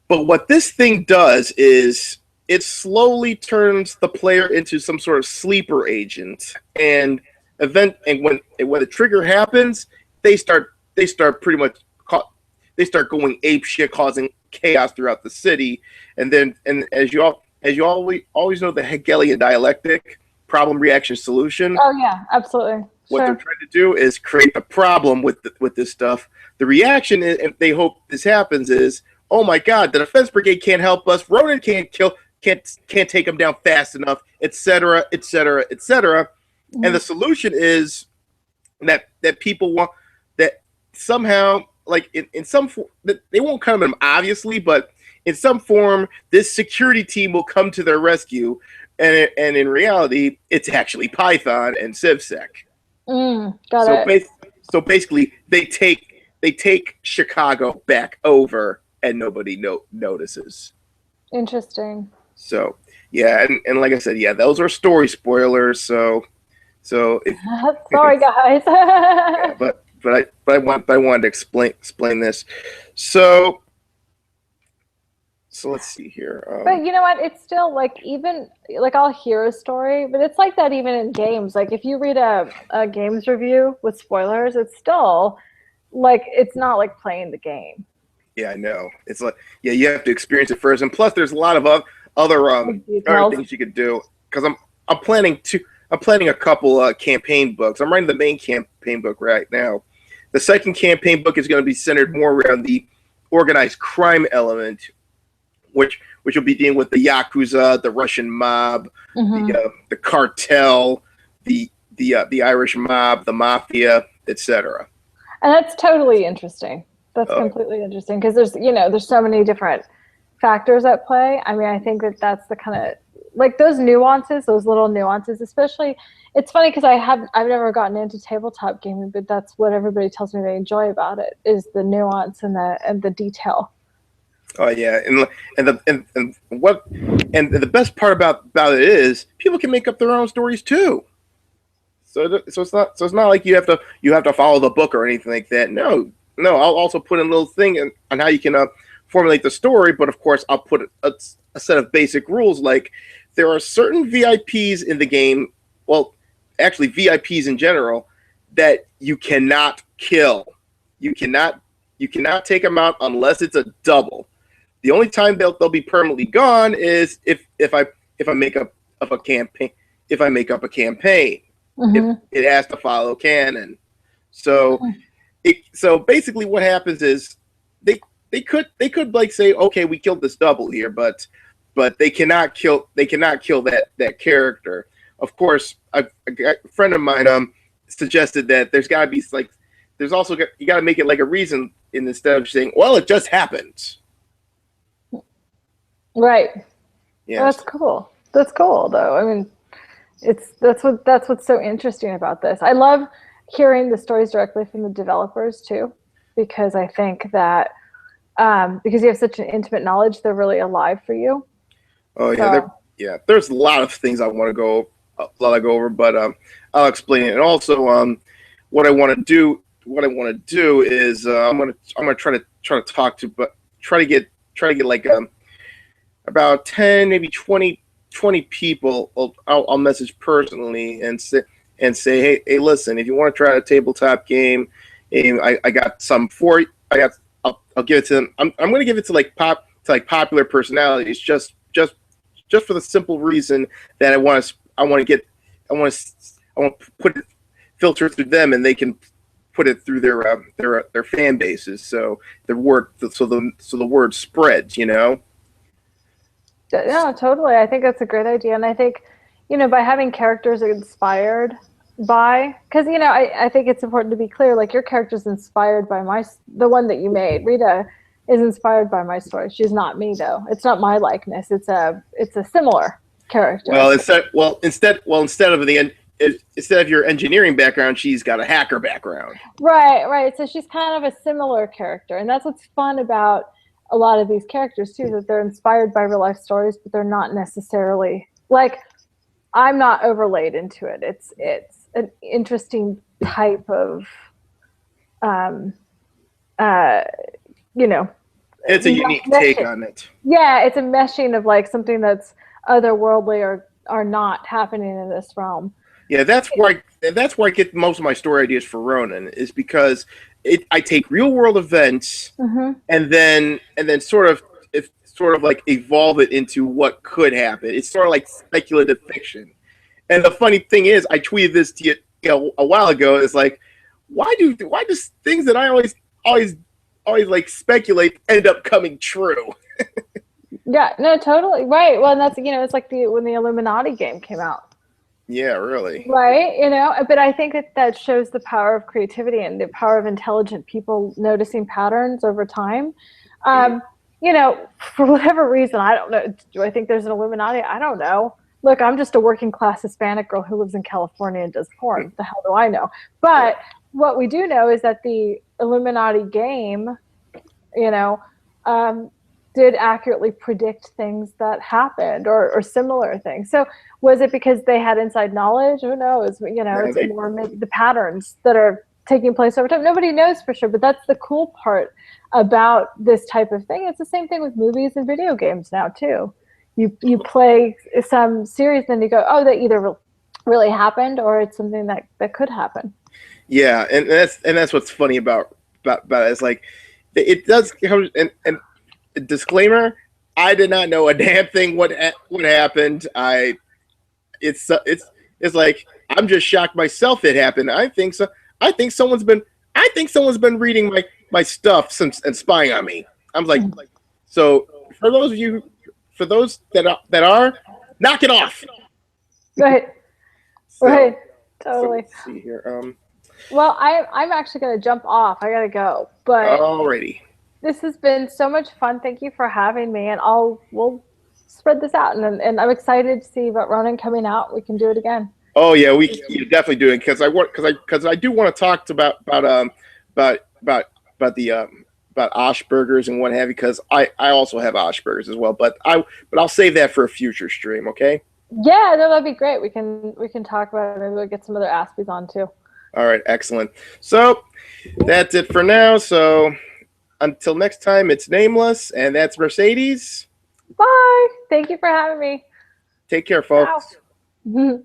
But what this thing does is it slowly turns the player into some sort of sleeper agent, and when the trigger happens, they start pretty much going ape shit, causing chaos throughout the city. And as you always know, the Hegelian dialectic, problem, reaction, solution. Oh yeah, absolutely. What they're trying to do is create a problem with this stuff. The reaction is, if they hope this happens, is, oh my God, the defense brigade can't help us. RoNIN can't take them down fast enough, etc., etc., etc. And the solution is that people want that somehow, like in some form, they won't come to them obviously, but in some form, this security team will come to their rescue, and in reality, it's actually Python and CivSec. So basically, they take Chicago back over, and nobody notices. Interesting. So yeah, and like I said, yeah, those are story spoilers. So if, sorry guys. Yeah, but I wanted to explain this. So let's see here. But you know what? It's still like, even like, I'll hear a story, but it's like that even in games. Like if you read a games review with spoilers, it's still like, it's not like playing the game. Yeah, I know. It's like, yeah, you have to experience it first, and plus there's a lot of other things you could do, because I'm planning a couple campaign books. I'm writing the main campaign book right now. The second campaign book is going to be centered more around the organized crime element, which will be dealing with the Yakuza, the Russian mob, the cartel, the Irish mob, the mafia, etc. And that's totally interesting. That's completely interesting because there's so many different factors at play. I mean, I think that's the kind of like those nuances, those little nuances, especially. It's funny because I've never gotten into tabletop gaming, but that's what everybody tells me they enjoy about it is the nuance and the detail. Oh yeah, and the best part about it is people can make up their own stories too. So it's not like you have to follow the book or anything like that. No. I'll also put in a little thing on how you can formulate the story, but of course I'll put a set of basic rules like there are certain VIPs in the game. Well, actually VIPs in general that you cannot kill. You cannot take them out unless it's a double. The only time they'll be permanently gone is if I make up a campaign. If I make up a campaign, Mm-hmm. it has to follow canon. So basically, what happens is they could like say, okay, we killed this double here, but they cannot kill that character. Of course, a friend of mine suggested that there's got to be like you got to make it like a reason instead of saying, well, it just happened. Right. Yeah. That's cool. That's cool, though. I mean, that's what's so interesting about this. I love hearing the stories directly from the developers too, because I think that because you have such an intimate knowledge, they're really alive for you. Oh yeah, there's a lot of things I want to go over, but I'll explain it. And also, what I want to do is I'm gonna try to talk to, but try to get like about 10, maybe 20 people. I'll message personally and say, hey, listen, if you want to try a tabletop game, I got some for you. I'll give it to them. I'm going to give it to like popular personalities just for the simple reason that I want to put it, filter through them, and they can put it through their fan bases. So the word spreads, Yeah, totally. I think that's a great idea. And I think, by having characters inspired by, because, I think it's important to be clear, like your character's inspired by the one that you made. Rita is inspired by my story. She's not me though. It's not my likeness. It's a similar character. Well, instead of your engineering background, she's got a hacker background. Right. So she's kind of a similar character. And that's what's fun about a lot of these characters too, that they're inspired by real life stories, but they're not necessarily like, I'm not overlaid into it. It's an interesting type of, it's a unique take on it. Yeah, it's a meshing of like something that's otherworldly or not happening in this realm. Yeah, that's where I get most of my story ideas for RoNIN is because I take real world events Mm-hmm. and then sort of like evolve it into what could happen. It's sort of like speculative fiction. And the funny thing is, I tweeted this to you a while ago. It's like, why do things that I always like speculate end up coming true? Yeah, no, totally right. Well, and that's it's like when the Illuminati game came out. Yeah, really. Right, but I think that shows the power of creativity and the power of intelligent people noticing patterns over time. For whatever reason, I don't know. Do I think there's an Illuminati? I don't know. Look, I'm just a working class Hispanic girl who lives in California and does porn. What the hell do I know? But what we do know is that the Illuminati game, did accurately predict things that happened or similar things. So was it because they had inside knowledge? Who knows? It's more maybe the patterns that are taking place over time. Nobody knows for sure, but that's the cool part about this type of thing. It's the same thing with movies and video games now too. You play some series, then you go, oh, that either really happened or it's something that could happen. Yeah, and that's what's funny about it. It's like it does. And disclaimer: I did not know a damn thing what happened. It's like I'm just shocked myself it happened. I think so. I think someone's been reading my stuff and spying on me. I'm like, so for those of you. For those that are, knock it off. Right. So, right. So Totally. let's see here. Well, I'm actually going to jump off. I got to go. But Alrighty. this has been so much fun. Thank you for having me, and we'll spread this out. And I'm excited to see about RoNIN coming out. We can do it again. Oh yeah, you're definitely doing because I do want to talk about the about Ashburgers and what have you, because I also have Ashburgers as well, but I'll save that for a future stream. Okay. Yeah, no, that'd be great. We can talk about it. Maybe we'll get some other Aspies on too. All right, excellent. So that's it for now. So until next time, it's Nameless, and that's Mercedes. Bye. Thank you for having me. Take care, folks. Ciao.